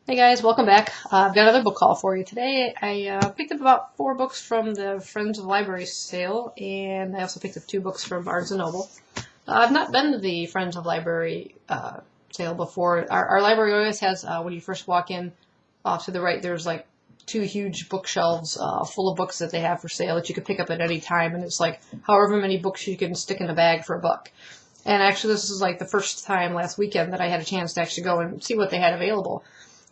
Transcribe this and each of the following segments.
Hey guys, welcome back. I've got another book haul for you today. I picked up about 4 books from the Friends of Library sale, and I also picked up 2 books from Barnes & Noble. I've not been to the Friends of Library sale before. Our library always has, when you first walk in, off to the right, there's like 2 huge bookshelves full of books that they have for sale that you can pick up at any time, and it's like however many books you can stick in a bag for $1. And actually, this is like the first time last weekend that I had a chance to actually go and see what they had available.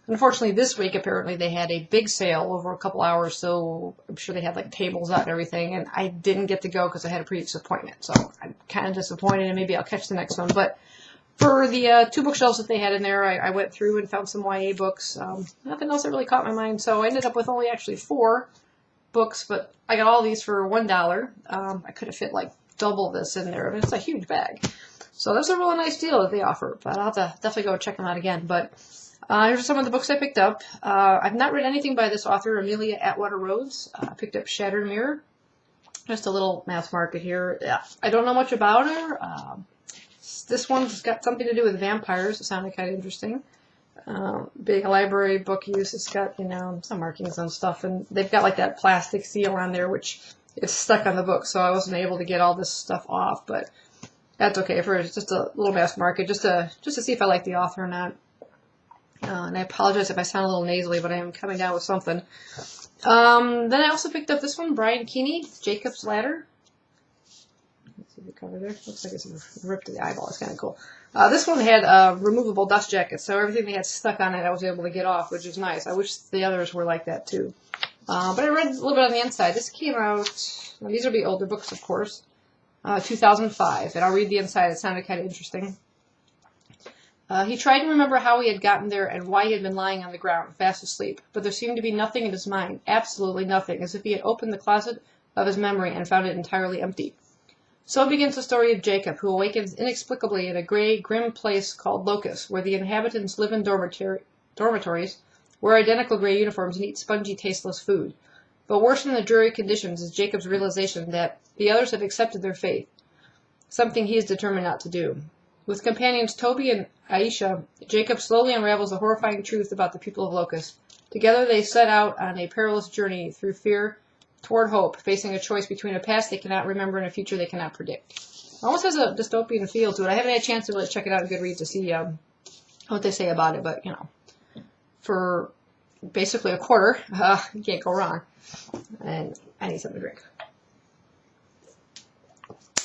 Unfortunately, this week, apparently, they had a big sale over a couple hours, so I'm sure they had, like, tables out and everything, and I didn't get to go because I had a previous appointment, so I'm kind of disappointed, and maybe I'll catch the next one. But for the 2 bookshelves that they had in there, I went through and found some YA books. Nothing else that really caught my mind, so I ended up with only actually 4 books, but I got all these for $1. I could have fit, like, double this in there, and it's a huge bag. So that's a really nice deal that they offer, but I'll have to definitely go check them out again. But here's some of the books I picked up. I've not read anything by this author, Amelia Atwater-Rhodes. I picked up Shattered Mirror. Just a little mass market here. Yeah, I don't know much about her. This one's got something to do with vampires. It sounded kind of interesting. Big library book use. It's got, some markings on stuff. And they've got like that plastic seal on there, which is stuck on the book. So I wasn't able to get all this stuff off. But that's okay for just a little mass market, just to see if I like the author or not. And I apologize if I sound a little nasally, but I am coming down with something. Then I also picked up this one, Brian Keaney, Jacob's Ladder. Let's see the cover there. Looks like it's ripped to the eyeball. It's kind of cool. This one had removable dust jackets, so everything they had stuck on it I was able to get off, which is nice. I wish the others were like that too. But I read a little bit on the inside. This came out, well, these will be older books, of course, 2005. And I'll read the inside. It sounded kind of interesting. He tried to remember how he had gotten there and why he had been lying on the ground, fast asleep, but there seemed to be nothing in his mind, absolutely nothing, as if he had opened the closet of his memory and found it entirely empty. So begins the story of Jacob, who awakens inexplicably in a gray, grim place called Locust, where the inhabitants live in dormitories, wear identical gray uniforms, and eat spongy, tasteless food. But worse than the dreary conditions is Jacob's realization that the others have accepted their fate, something he is determined not to do. With companions Toby and Aisha, Jacob slowly unravels the horrifying truth about the people of Locust. Together they set out on a perilous journey through fear toward hope, facing a choice between a past they cannot remember and a future they cannot predict. It almost has a dystopian feel to it. I haven't had a chance to really check it out on Goodreads to see what they say about it, but, for basically a quarter, you can't go wrong. And I need something to drink.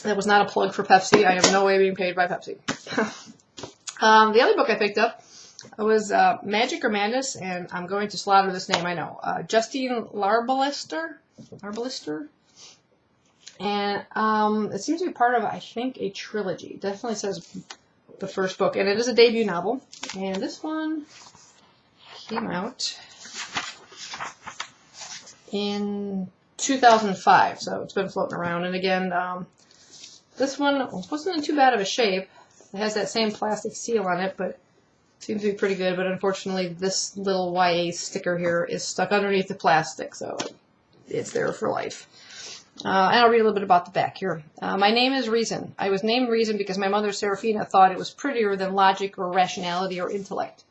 That was not a plug for Pepsi. I have no way of being paid by Pepsi. The other book I picked up was Magic or Madness, and I'm going to slaughter this name, I know. Justine Larbalestier? And it seems to be part of, I think, a trilogy. It definitely says the first book, and it is a debut novel. And this one came out in 2005, so it's been floating around. And again, this one wasn't in too bad of a shape. It has that same plastic seal on it, but seems to be pretty good. But unfortunately, this little YA sticker here is stuck underneath the plastic, so it's there for life. And I'll read a little bit about the back here. My name is Reason. I was named Reason because my mother, Seraphina, thought it was prettier than logic or rationality or intellect.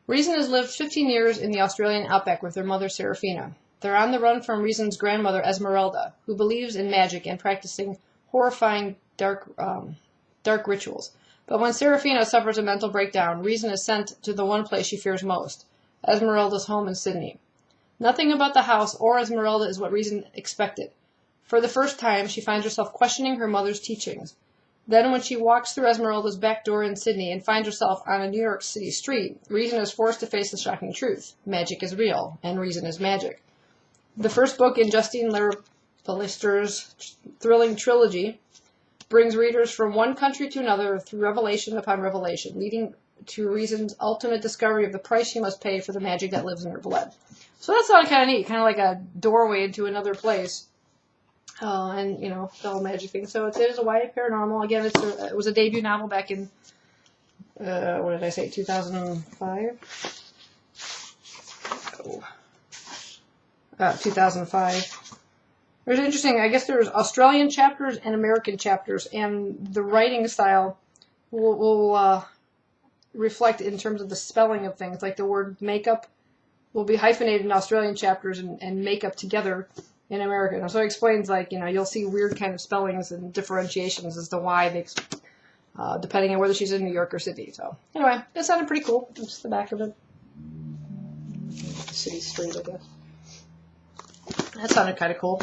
Reason has lived 15 years in the Australian outback with her mother, Seraphina. They're on the run from Reason's grandmother, Esmeralda, who believes in magic and practicing horrifying dark rituals. But when Seraphina suffers a mental breakdown, Reason is sent to the one place she fears most, Esmeralda's home in Sydney. Nothing about the house or Esmeralda is what Reason expected. For the first time, she finds herself questioning her mother's teachings. Then when she walks through Esmeralda's back door in Sydney and finds herself on a New York City street, Reason is forced to face the shocking truth. Magic is real, and Reason is magic. The first book in Justine Larbalestier's thrilling trilogy brings readers from one country to another through revelation upon revelation, leading to Reason's ultimate discovery of the price she must pay for the magic that lives in her blood. So that sounded kind of neat, kind of like a doorway into another place. And, the whole magic thing. So it is a YA paranormal. Again, it was a debut novel back in, 2005? 2005. There's interesting, I guess there's Australian chapters and American chapters, and the writing style will reflect in terms of the spelling of things. Like the word makeup will be hyphenated in Australian chapters and makeup together in American. So it explains, like, you know, you'll see weird kind of spellings and differentiations as to why they, depending on whether she's in New York or Sydney. So anyway, that sounded pretty cool. Just the back of it. City Street, I guess. That sounded kind of cool.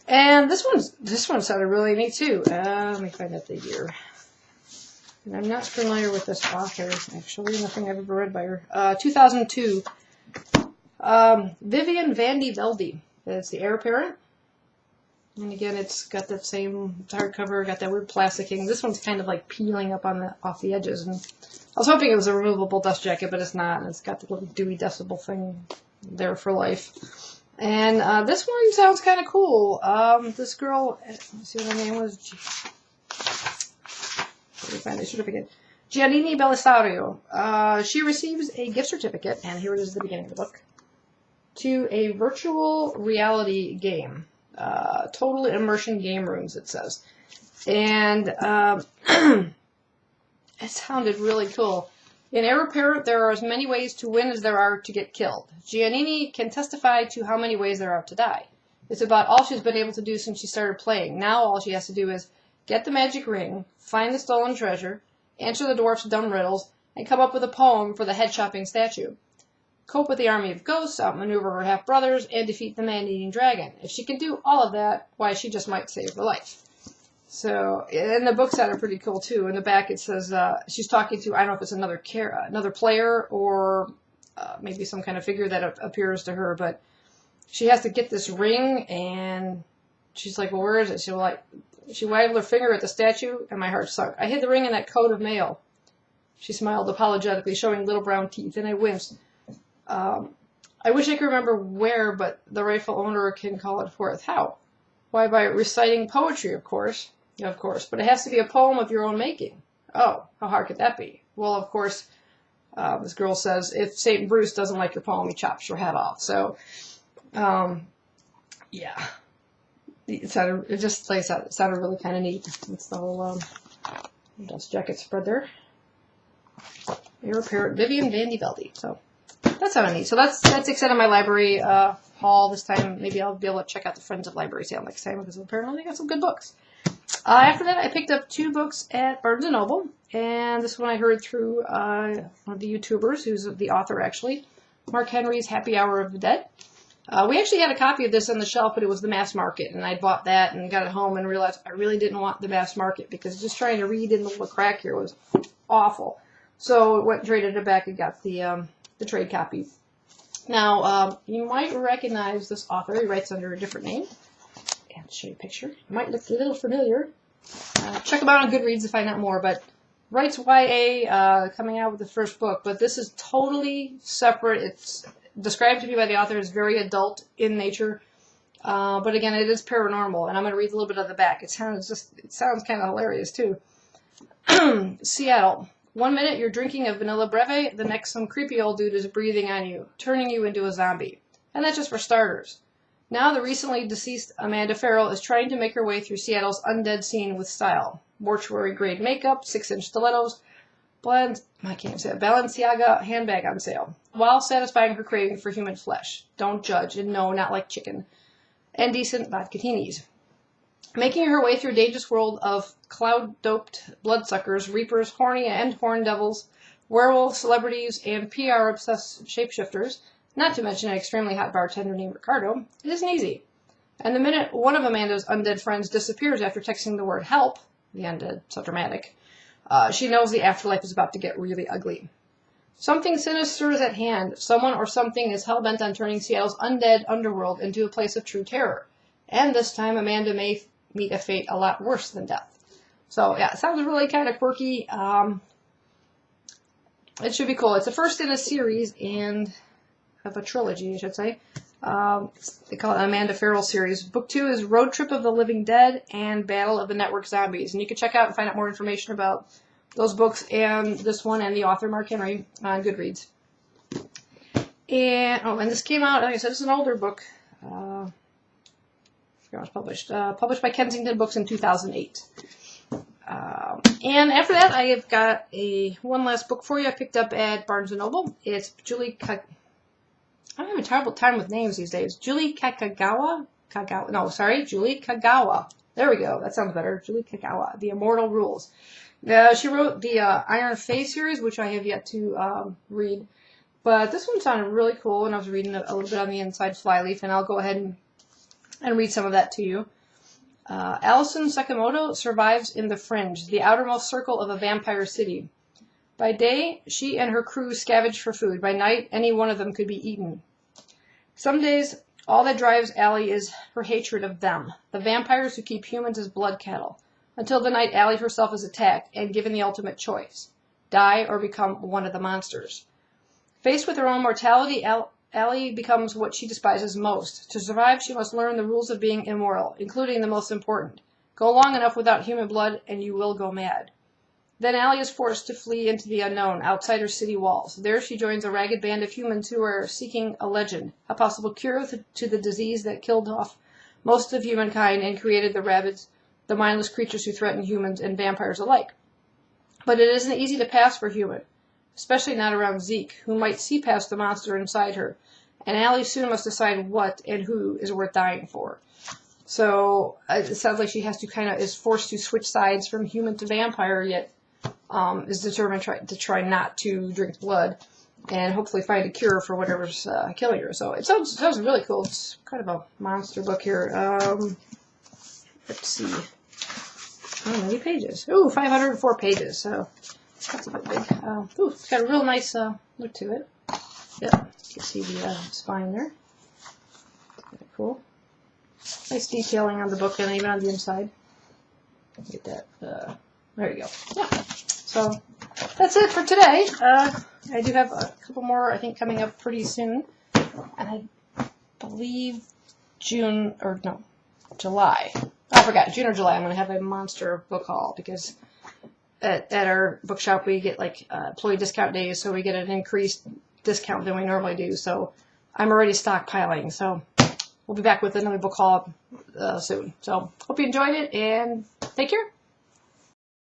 And this one sounded really neat too. Let me find out the year. And I'm not familiar with this author, actually. Nothing I've ever read by her. 2002. Vivian, Vande, Velde. It's the heir apparent. And again, it's got that same hardcover, got that weird plasticking. This one's kind of like peeling up on off the edges. And I was hoping it was a removable dust jacket, but it's not. And it's got the little Dewey Decibel thing there for life. And this one sounds kind of cool. This girl, let's see what her name was. Let me find the certificate. Giannini Belisario. She receives a gift certificate, and here it is at the beginning of the book, to a virtual reality game. Total immersion game rooms, it says. And it sounded really cool. In Heir Apparent, there are as many ways to win as there are to get killed. Giannini can testify to how many ways there are to die. It's about all she's been able to do since she started playing. Now all she has to do is get the magic ring, find the stolen treasure, answer the dwarf's dumb riddles, and come up with a poem for the head-chopping statue. Cope with the army of ghosts, outmaneuver her half-brothers, and defeat the man-eating dragon. If she can do all of that, why, she just might save her life. So, and the book sounded pretty cool, too. In the back it says she's talking to, I don't know if it's another player or maybe some kind of figure that appears to her, but she has to get this ring, and she's like, well, where is it? She waggled her finger at the statue, and my heart sunk. I hid the ring in that coat of mail. She smiled apologetically, showing little brown teeth, and I winced. I wish I could remember where, but the rightful owner can call it forth. How? Why, by reciting poetry, of course. Yeah, of course. But it has to be a poem of your own making. Oh, how hard could that be? Well, of course, this girl says, if St. Bruce doesn't like your poem, he chops your head off. So, yeah. It sounded really kind of neat. It's the whole dust jacket spread there. Heir Apparent, Vivian, Vande, Velde. So that's sounded neat. So that's it on my library haul this time. Maybe I'll be able to check out the Friends of Library sale next time because apparently they got some good books. After that, I picked up 2 books at Barnes & Noble, and this one I heard through one of the YouTubers, who's the author actually, Mark Henry's Happy Hour of the Dead. We actually had a copy of this on the shelf, but it was the mass market, and I bought that and got it home and realized I really didn't want the mass market because just trying to read in the little crack here was awful. So I went and traded it back and got the trade copy. Now, you might recognize this author. He writes under a different name. And I'll show you a picture. It might look a little familiar. Check him out on Goodreads to find out more, but writes YA, coming out with the first book, but this is totally separate. It's described to me by the author as very adult in nature, but again, it is paranormal, and I'm going to read a little bit of the back. It sounds kind of hilarious, too. Seattle. 1 minute you're drinking a vanilla breve, the next some creepy old dude is breathing on you, turning you into a zombie. And that's just for starters. Now the recently deceased Amanda Farrell is trying to make her way through Seattle's undead scene with style. Mortuary-grade makeup, 6-inch stilettos, Balenciaga handbag on sale, while satisfying her craving for human flesh. Don't judge, and no, not like chicken. And decent vodka-tinis. Making her way through a dangerous world of cloud-doped bloodsuckers, reapers, horny and horn devils, werewolves, celebrities, and PR-obsessed shapeshifters, not to mention an extremely hot bartender named Ricardo, it isn't easy. And the minute one of Amanda's undead friends disappears after texting the word help, the undead, so dramatic, she knows the afterlife is about to get really ugly. Something sinister is at hand. Someone or something is hell-bent on turning Seattle's undead underworld into a place of true terror. And this time Amanda may meet a fate a lot worse than death. So, yeah, it sounds really kind of quirky. It should be cool. It's the first in a series and of a trilogy, I should say. They call it Amanda Farrell series. Book 2 is Road Trip of the Living Dead and Battle of the Network Zombies. And you can check out and find out more information about those books and this one and the author, Mark Henry, on Goodreads. And this came out, like I said, it's an older book. I forgot it was published. Published by Kensington Books in 2008. And after that, I have got one last book for you. I picked up at Barnes & Noble. It's Julie I'm having a terrible time with names these days. Julie Kagawa? Julie Kagawa. There we go. That sounds better. Julie Kagawa. The Immortal Rules. She wrote the Iron Face series, which I have yet to read. But this one sounded really cool, and I was reading a little bit on the inside flyleaf, and I'll go ahead and read some of that to you. Alison Sakamoto survives in the Fringe, the outermost circle of a vampire city. By day, she and her crew scavenge for food. By night, any one of them could be eaten. Some days, all that drives Allie is her hatred of them, the vampires who keep humans as blood cattle, until the night Allie herself is attacked and given the ultimate choice, die or become one of the monsters. Faced with her own mortality, Allie becomes what she despises most. To survive, she must learn the rules of being immortal, including the most important. Go long enough without human blood, and you will go mad. Then Allie is forced to flee into the unknown, outside her city walls. There she joins a ragged band of humans who are seeking a legend, a possible cure to the disease that killed off most of humankind and created the rabbids, the mindless creatures who threaten humans and vampires alike. But it isn't easy to pass for human, especially not around Zeke, who might see past the monster inside her, and Allie soon must decide what and who is worth dying for. So it sounds like she has to is forced to switch sides from human to vampire, yet is determined to try not to drink blood and hopefully find a cure for whatever's killing her. So it sounds really cool. It's kind of a monster book here. Let's see. How many pages? Ooh, 504 pages. So that's a bit big. Ooh, it's got a real nice look to it. Yep, you can see the spine there. Kind of cool. Nice detailing on the book and even on the inside. Get that. There you go. Yeah. So that's it for today. I do have a couple more, I think, coming up pretty soon. And I believe July. I forgot. June or July, I'm going to have a monster book haul because at our bookshop we get employee discount days, so we get an increased discount than we normally do. So I'm already stockpiling. So we'll be back with another book haul soon. So hope you enjoyed it and take care.